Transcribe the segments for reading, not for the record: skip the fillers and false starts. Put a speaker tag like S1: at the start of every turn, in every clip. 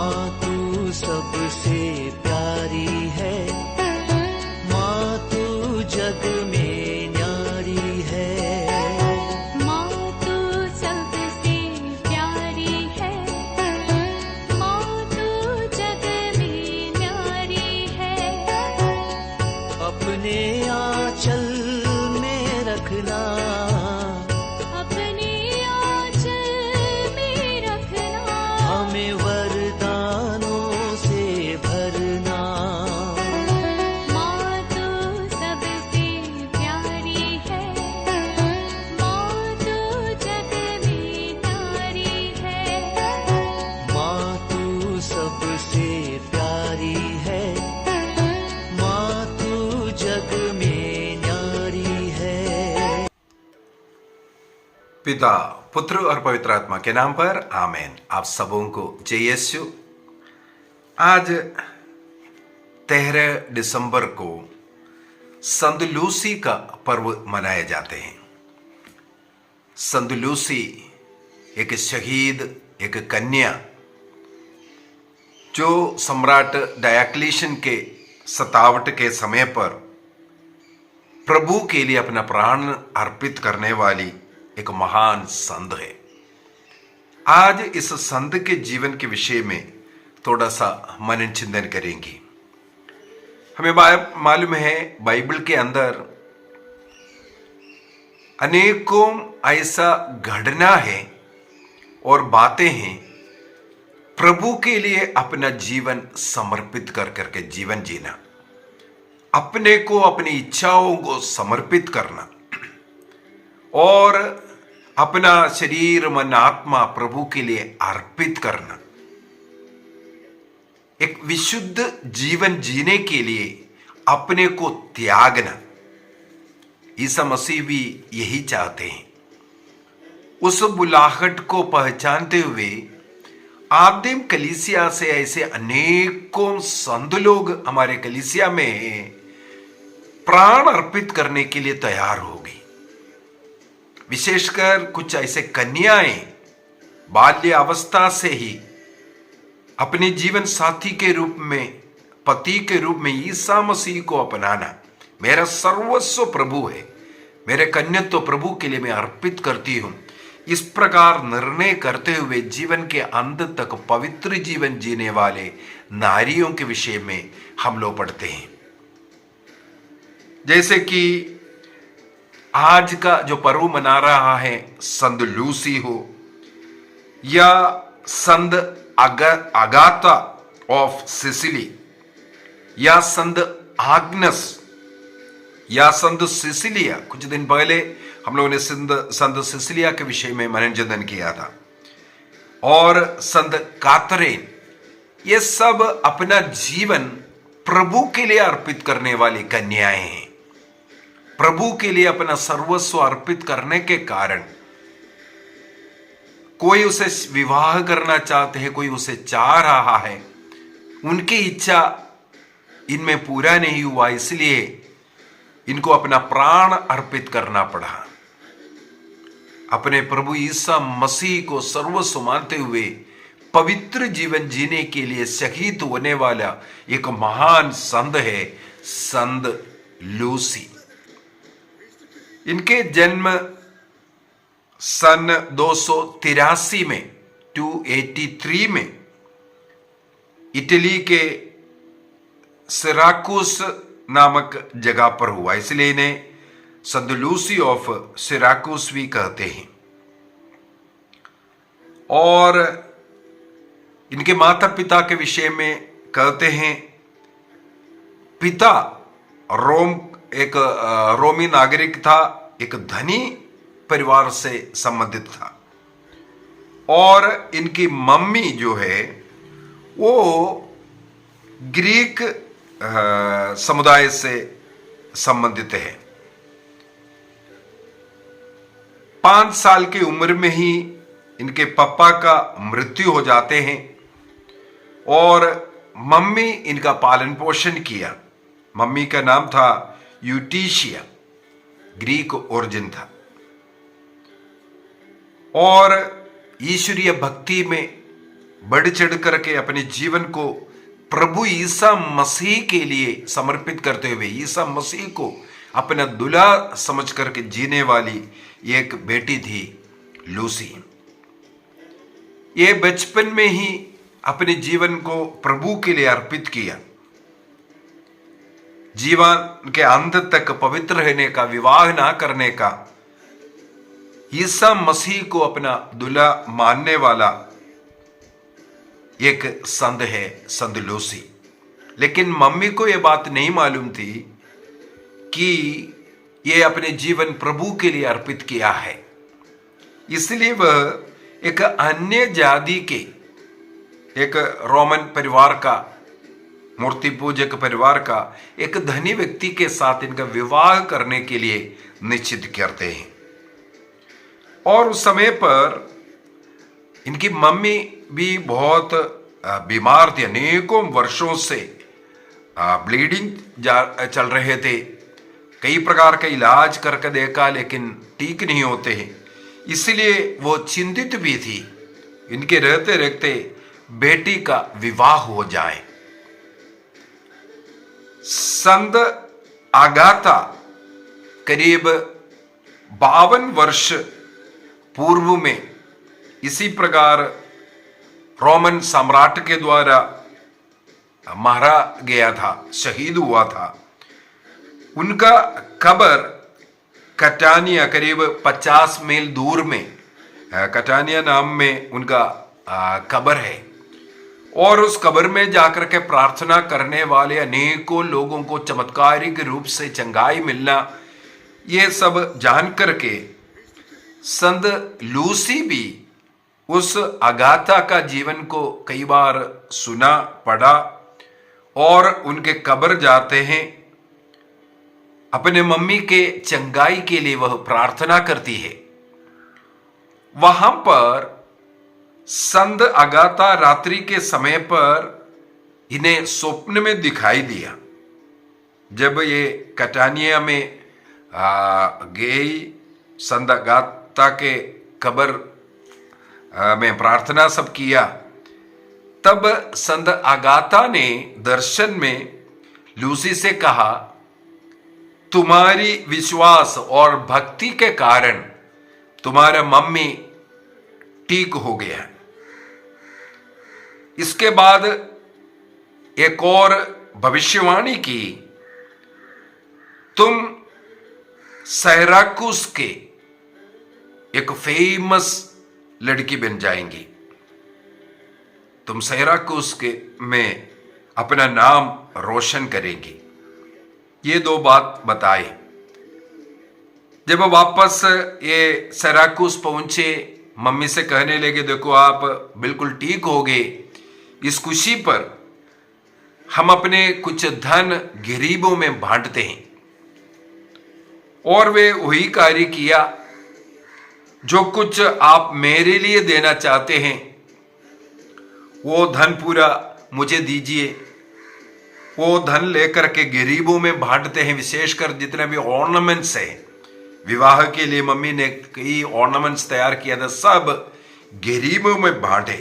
S1: माँ तू सबसे प्यारी है, माँ तू जग में न्यारी है।
S2: माँ तू सबसे प्यारी है, माँ तू जग में न्यारी है।
S1: अपने आंचल में रखना,
S2: अपने आंचल में रखना।
S1: हमें वरदानों से भरना।
S2: माँ तू सबसे प्यारी है, माँ तू जग में न्यारी है।
S1: माँ तू सबसे प्यारी है, माँ तू जग में न्यारी है।
S3: पिता, पुत्र और पवित्र आत्मा के नाम पर आमीन। आप सबों को जय यीशु। आज 13 दिसंबर को संत लूसी का पर्व मनाए जाते हैं। संत लूसी एक शहीद, एक कन्या, जो सम्राट डायक्लिशियन के सतावट के समय पर प्रभु के लिए अपना प्राण अर्पित करने वाली एक महान संत है। आज इस संत के जीवन के विषय में थोड़ा सा मनन चिंतन करेंगे। हमें मालूम है बाइबल के अंदर अनेकों ऐसा घटना है और बातें हैं, प्रभु के लिए अपना जीवन समर्पित कर करके जीवन जीना, अपने को, अपनी इच्छाओं को समर्पित करना और अपना शरीर, मन, आत्मा प्रभु के लिए अर्पित करना, एक विशुद्ध जीवन जीने के लिए अपने को त्यागना। ईसा मसीह भी यही चाहते हैं। उस बुलाहट को पहचानते हुए आदिम कलीसिया से ऐसे अनेकों संत लोग हमारे कलीसिया में प्राण अर्पित करने के लिए तैयार हो गई। विशेषकर कुछ ऐसे कन्याएं बाल्य अवस्था से ही अपने जीवन साथी के रूप में, पति के रूप में ईसा मसीह को अपनाना, मेरा सर्वस्व प्रभु है, मेरे कन्या तो प्रभु के लिए मैं अर्पित करती हूं, इस प्रकार निर्णय करते हुए जीवन के अंत तक पवित्र जीवन जीने वाले नारियों के विषय में हम लोग पढ़ते हैं। जैसे कि आज का जो पर्व मना रहा है संत लूसी हो या संत अगाथा ऑफ सिसिली या संत आग्नस या संत सिसिलिया, कुछ दिन पहले हम लोगों ने संत सिसिलिया के विषय में मनोरंजन किया था, और संत कातरीन, ये सब अपना जीवन प्रभु के लिए अर्पित करने वाली कन्याएं हैं। प्रभु के लिए अपना सर्वस्व अर्पित करने के कारण कोई उसे विवाह करना चाहते हैं, कोई उसे चाह रहा है, उनकी इच्छा इनमें पूरा नहीं हुआ, इसलिए इनको अपना प्राण अर्पित करना पड़ा। अपने प्रभु ईसा मसीह को सर्वस्व मानते हुए पवित्र जीवन जीने के लिए शहीद होने वाला एक महान संत है संत लूसी। इनके जन्म सन 283 में 283 में इटली के सिराकुस नामक जगह पर हुआ, इसलिए इन्हें संत लूसी ऑफ सिराकुस भी कहते हैं। और इनके माता पिता के विषय में कहते हैं, पिता एक रोमी नागरिक था, एक धनी परिवार से संबंधित था, और इनकी मम्मी जो है वो ग्रीक समुदाय से संबंधित है। 5 साल की उम्र में ही इनके पापा का मृत्यु हो जाते हैं और मम्मी इनका पालन पोषण किया। मम्मी का नाम था यूटिशिया, ग्रीक ओरिजिन था, और ईश्वरीय भक्ति में बढ़ चढ़ करके अपने जीवन को प्रभु ईसा मसीह के लिए समर्पित करते हुए ईसा मसीह को अपना दूल्हा समझ करके जीने वाली एक बेटी थी लूसी। ये बचपन में ही अपने जीवन को प्रभु के लिए अर्पित किया। जीवन के अंत तक पवित्र रहने का, विवाह ना करने का, ईसा मसीह को अपना दूल्हा मानने वाला एक संत है, संत लूसी। लेकिन मम्मी को यह बात नहीं मालूम थी कि ये अपने जीवन प्रभु के लिए अर्पित किया है। इसलिए वह एक अन्य जाति के, एक रोमन परिवार का, मूर्ति पूजक परिवार का एक धनी व्यक्ति के साथ इनका विवाह करने के लिए निश्चित करते हैं। और उस समय पर इनकी मम्मी भी बहुत बीमार थी, अनेकों वर्षों से ब्लीडिंग चल रहे थे। कई प्रकार का इलाज करके देखा लेकिन ठीक नहीं होते हैं। इसलिए वो चिंतित भी थी, इनके रहते रहते बेटी का विवाह हो जाए। संत आगाथा करीब 52 वर्ष पूर्व में इसी प्रकार रोमन सम्राट के द्वारा मारा गया था, शहीद हुआ था। उनका कब्र कटानिया करीब 50 मील दूर में, कटानिया नाम में उनका कब्र है। और उस कब्र में जाकर के प्रार्थना करने वाले अनेकों लोगों को चमत्कारिक रूप से चंगाई मिलना, ये सब जान करके संत लूसी भी उस अगाथा का जीवन को कई बार सुना, पढ़ा और उनके कब्र जाते हैं। अपने मम्मी के चंगाई के लिए वह प्रार्थना करती है। वहां पर संत अगाथा रात्रि के समय पर इन्हें स्वप्न में दिखाई दिया। जब ये कटानिया में गई, संत अगाथा के कब्र में प्रार्थना सब किया, तब संत अगाथा ने दर्शन में लूसी से कहा, तुम्हारी विश्वास और भक्ति के कारण तुम्हारा मम्मी ठीक हो गया। इसके बाद एक और भविष्यवाणी की, तुम सिराकुस के एक फेमस लड़की बन जाएंगी, तुम सिराकुस के में अपना नाम रोशन करेंगी। ये दो बात बताए। जब वापस ये सिराकुस पहुंचे, मम्मी से कहने लगे, देखो आप बिल्कुल ठीक हो गए, इस खुशी पर हम अपने कुछ धन गरीबों में बांटते हैं। और वे वही कार्य किया। जो कुछ आप मेरे लिए देना चाहते हैं वो धन पूरा मुझे दीजिए। वो धन लेकर के गरीबों में बांटते हैं। विशेषकर जितने भी ऑर्नामेंट्स है, विवाह के लिए मम्मी ने कई ऑर्नामेंट्स तैयार किया था, सब गरीबों में बांटे।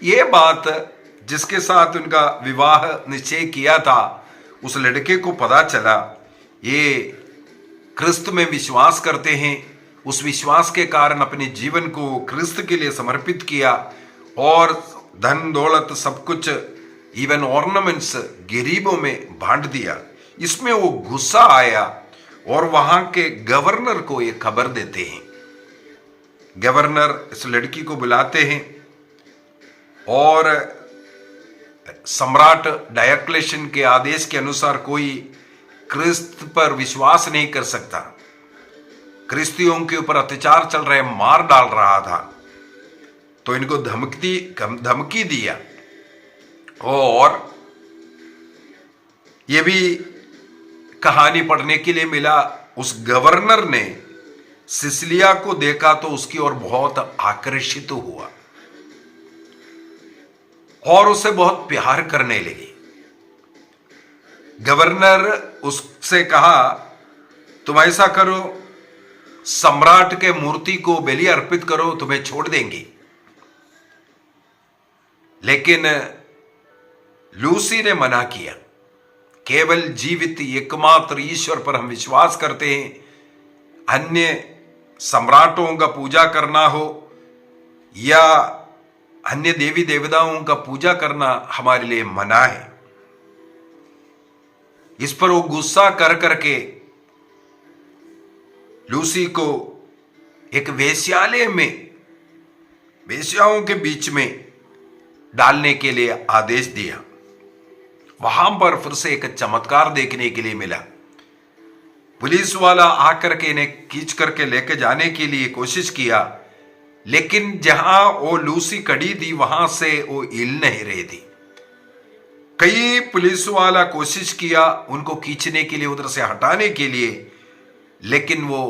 S3: ये बात जिसके साथ उनका विवाह निश्चय किया था, उस लड़के को पता चला ये क्रिस्त में विश्वास करते हैं। उस विश्वास के कारण अपने जीवन को क्रिस्त के लिए समर्पित किया और धन दौलत सब कुछ, इवन ऑर्नामेंट्स गरीबों में बांट दिया। इसमें वो गुस्सा आया और वहां के गवर्नर को ये खबर देते हैं। गवर्नर इस लड़की को बुलाते हैं और सम्राट डायोक्लेशियन के आदेश के अनुसार कोई क्रिस्त पर विश्वास नहीं कर सकता। क्रिस्तियों के ऊपर अत्याचार चल रहे, मार डाल रहा था। तो इनको धमकी दिया। और यह भी कहानी पढ़ने के लिए मिला, उस गवर्नर ने सिसिलिया को देखा तो उसकी ओर बहुत आकर्षित हुआ और उसे बहुत प्यार करने लगी। गवर्नर उससे कहा, तुम ऐसा करो, सम्राट के मूर्ति को बलि अर्पित करो, तुम्हें छोड़ देंगे। लेकिन लूसी ने मना किया। केवल जीवित एकमात्र ईश्वर पर हम विश्वास करते हैं, अन्य सम्राटों का पूजा करना हो या अन्य देवी देवताओं का पूजा करना हमारे लिए मना है। इस पर वो गुस्सा कर करके लूसी को एक वेश्यालय में, वेश्याओं के बीच में डालने के लिए आदेश दिया। वहां पर फिर से एक चमत्कार देखने के लिए मिला। पुलिस वाला आकर के इन्हें खींच करके लेके जाने के लिए कोशिश किया, लेकिन जहां वो लूसी खड़ी थी वहां से वो हिल नहीं रही थी। कई पुलिस वाला कोशिश किया उनको खींचने के लिए, उधर से हटाने के लिए, लेकिन वो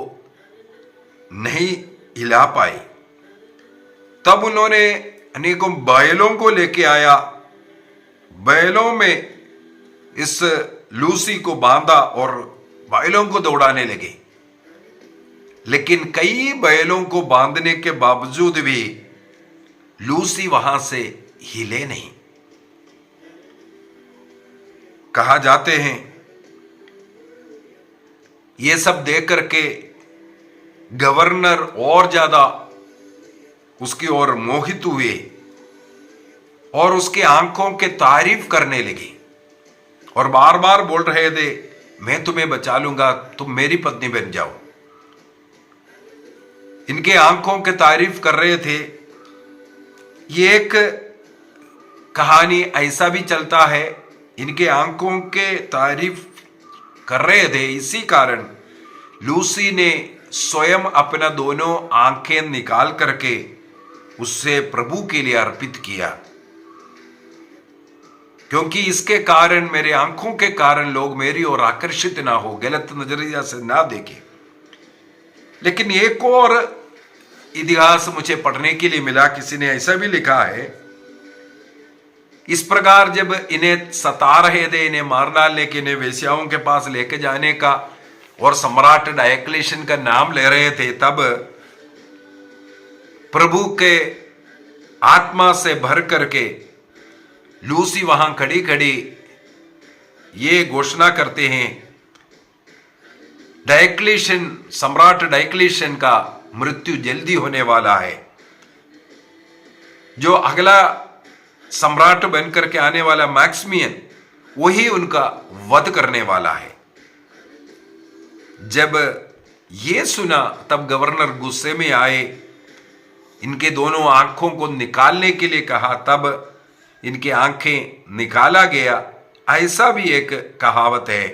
S3: नहीं हिला पाई। तब उन्होंने अनेकों बैलों को लेके आया, बैलों में इस लूसी को बांधा और बैलों को दौड़ाने लगे। लेकिन कई बैलों को बांधने के बावजूद भी लूसी वहां से हिले नहीं। कहा जाते हैं ये सब देख करके गवर्नर और ज्यादा उसकी ओर मोहित हुए और उसके आंखों के तारीफ करने लगे और बार बार बोल रहे थे, मैं तुम्हें बचा लूंगा, तुम मेरी पत्नी बन जाओ। इनके आंखों के तारीफ कर रहे थे। ये एक कहानी ऐसा भी चलता है, इनके आंखों के तारीफ कर रहे थे, इसी कारण लूसी ने स्वयं अपना दोनों आंखें निकाल करके उससे प्रभु के लिए अर्पित किया, क्योंकि इसके कारण, मेरे आंखों के कारण लोग मेरी ओर आकर्षित ना हो, गलत नजरिया से ना देखें। लेकिन एक और इतिहास मुझे पढ़ने के लिए मिला, किसी ने ऐसा भी लिखा है, इस प्रकार जब इन्हें सता रहे थे, इन्हें मार डालने के, इन्हें वेश्याओं के पास लेके जाने का और सम्राट डायक्लेशियन का नाम ले रहे थे, तब प्रभु के आत्मा से भर करके लूसी वहां खड़ी खड़ी ये घोषणा करते हैं, डायक्लेशियन, सम्राट डायक्लेशियन का मृत्यु जल्दी होने वाला है। जो अगला सम्राट बनकर के आने वाला मैक्सिमियन, वही उनका वध करने वाला है। जब ये सुना तब गवर्नर गुस्से में आए, इनके दोनों आंखों को निकालने के लिए कहा, तब इनकी आंखें निकाला गया। ऐसा भी एक कहावत है।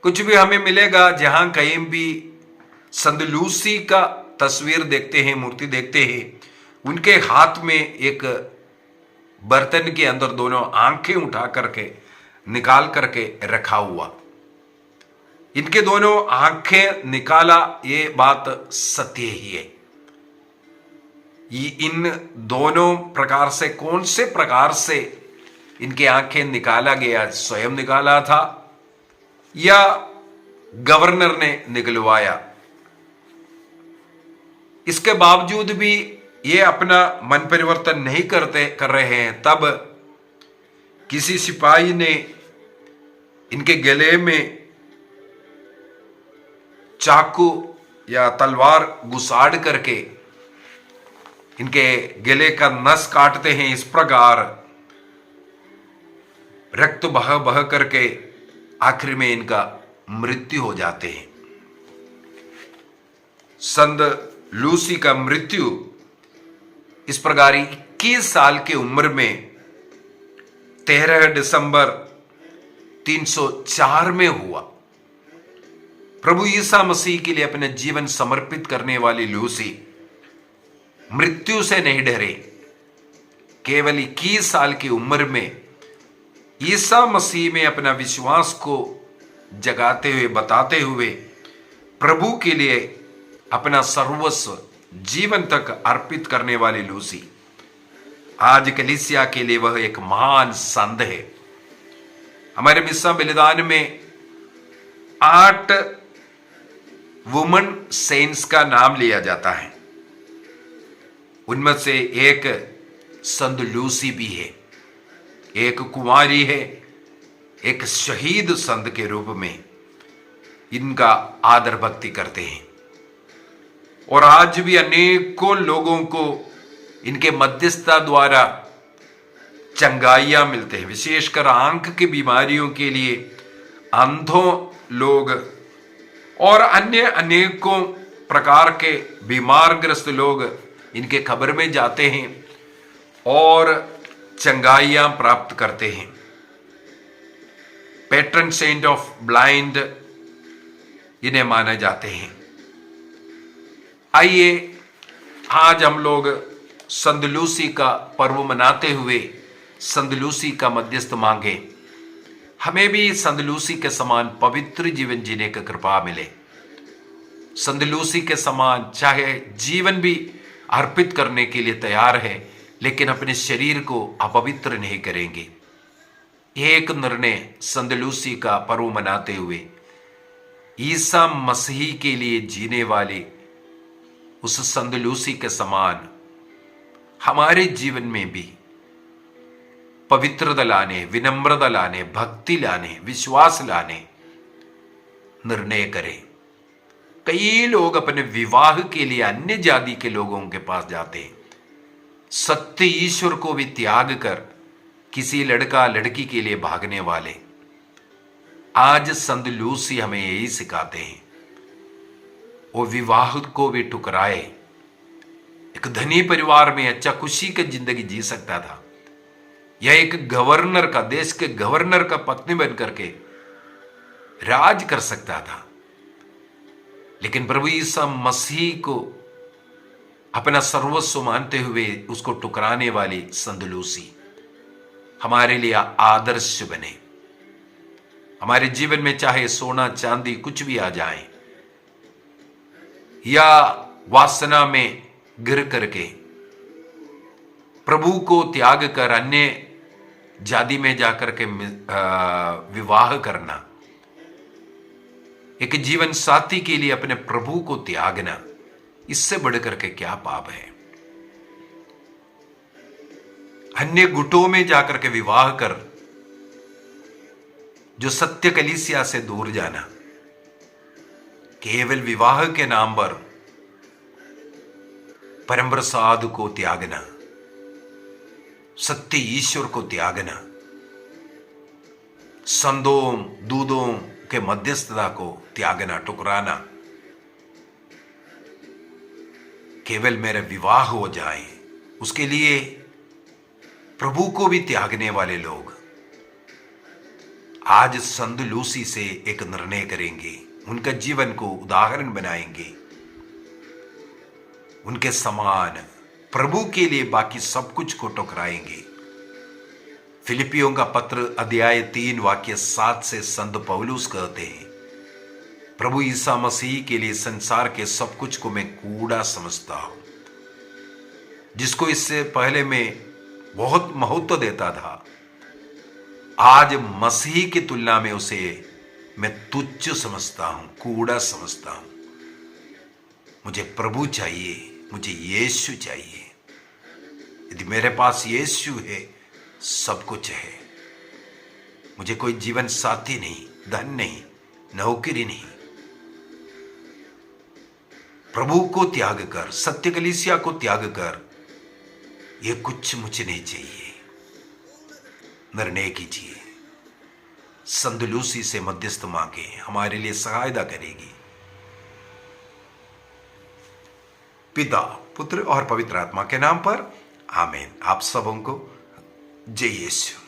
S3: कुछ भी हमें मिलेगा जहां कहीं भी संत लूसी का तस्वीर देखते हैं, मूर्ति देखते हैं, उनके हाथ में एक बर्तन के अंदर दोनों आंखें उठा करके निकाल करके रखा हुआ। इनके दोनों आंखें निकाला, ये बात सत्य ही है। इन दोनों प्रकार से, कौन से प्रकार से इनके आंखें निकाला गया, स्वयं निकाला था या गवर्नर ने निकलवाया? इसके बावजूद भी ये अपना मन परिवर्तन नहीं कर रहे हैं। तब किसी सिपाही ने इनके गले में चाकू या तलवार घुसाड़ करके इनके गले का नस काटते हैं। इस प्रकार रक्त बह बह करके आखिर में इनका मृत्यु हो जाते हैं। संत लूसी का मृत्यु इस प्रकार 21 साल की उम्र में 13 दिसंबर 304 में हुआ। प्रभु ईसा मसीह के लिए अपने जीवन समर्पित करने वाली लूसी मृत्यु से नहीं डरे। केवल 21 साल की उम्र में ईसा मसीह में अपना विश्वास को जगाते हुए, बताते हुए प्रभु के लिए अपना सर्वस्व जीवन तक अर्पित करने वाली लूसी आज कलीसिया के लिए वह एक महान संत है। हमारे मिस्सा बलिदान में 8 वुमन सेंट्स का नाम लिया जाता है। उनमें से एक संत लूसी भी है, एक कुमारी है, एक शहीद संत के रूप में इनका आदर भक्ति करते हैं। और आज भी अनेकों लोगों को इनके मध्यस्थता द्वारा चंगाइयां मिलते हैं, विशेषकर आंख की बीमारियों के लिए अंधों लोग और अन्य अनेकों प्रकार के बीमारग्रस्त लोग इनके खबर में जाते हैं और चंगाइयां प्राप्त करते हैं। पैट्रन सेंट ऑफ ब्लाइंड इन्हें माने जाते हैं। आइए आज हम लोग संत लूसी का पर्व मनाते हुए संत लूसी का मध्यस्थ मांगे, हमें भी संत लूसी के समान पवित्र जीवन जीने की कृपा मिले। संत लूसी के समान चाहे जीवन भी अर्पित करने के लिए तैयार है, लेकिन अपने शरीर को अपवित्र नहीं करेंगे। एक निर्णय संत लूसी का पर्व मनाते हुए ईसा मसीह के लिए जीने वाले उस संत लूसी के समान हमारे जीवन में भी पवित्रता लाने, विनम्रता लाने, भक्ति लाने, विश्वास लाने निर्णय करें। कई लोग अपने विवाह के लिए अन्य जाति के लोगों के पास जाते हैं, सत्य ईश्वर को भी त्याग कर किसी लड़का लड़की के लिए भागने वाले। आज संत लूसी हमें यही सिखाते हैं, वो विवाह को भी ठुकराए। एक धनी परिवार में अच्छा खुशी की जिंदगी जी सकता था, या एक गवर्नर का, देश के गवर्नर का पत्नी बन करके राज कर सकता था, लेकिन प्रभु ईसा मसीह को अपना सर्वस्व मानते हुए उसको ठुकराने वाली संत लूसी हमारे लिए आदर्श बने। हमारे जीवन में चाहे सोना चांदी कुछ भी आ जाए, या वासना में गिर करके प्रभु को त्याग कर अन्य जाति में जाकर के विवाह करना, एक जीवन साथी के लिए अपने प्रभु को त्यागना, इससे बढ़कर के क्या पाप है। अन्य गुटों में जाकर के विवाह कर जो सत्य कलीसिया से दूर जाना, केवल विवाह के नाम पर परम प्रसाद को त्यागना, सत्य ईश्वर को त्यागना, संतों दूतों के मध्यस्थता को त्यागना, ठुकराना, केवल मेरा विवाह हो जाए उसके लिए प्रभु को भी त्यागने वाले लोग आज संत लूसी से एक निर्णय करेंगे, उनका जीवन को उदाहरण बनाएंगे, उनके समान प्रभु के लिए बाकी सब कुछ को ठुकराएंगे। फिलिपियों का पत्र अध्याय 3 वाक्य 7 से संत पौलुस कहते हैं, प्रभु ईसा मसीह के लिए संसार के सब कुछ को मैं कूड़ा समझता हूं। जिसको इससे पहले मैं बहुत महत्व देता था, आज मसीह की तुलना में उसे मैं तुच्छ समझता हूं, कूड़ा समझता हूं। मुझे प्रभु चाहिए, मुझे यीशु चाहिए। यदि मेरे पास यीशु है, सब कुछ है। मुझे कोई जीवन साथी नहीं, धन नहीं, नौकरी नहीं। प्रभु को त्याग कर, सत्य कलीसिया को त्याग कर, ये कुछ मुझे नहीं चाहिए। निर्णय कीजिए, संत लूसी से मध्यस्थ मांगे, हमारे लिए सहायता करेगी। पिता, पुत्र और पवित्र आत्मा के नाम पर आमीन। आप सबों को जय यीशु।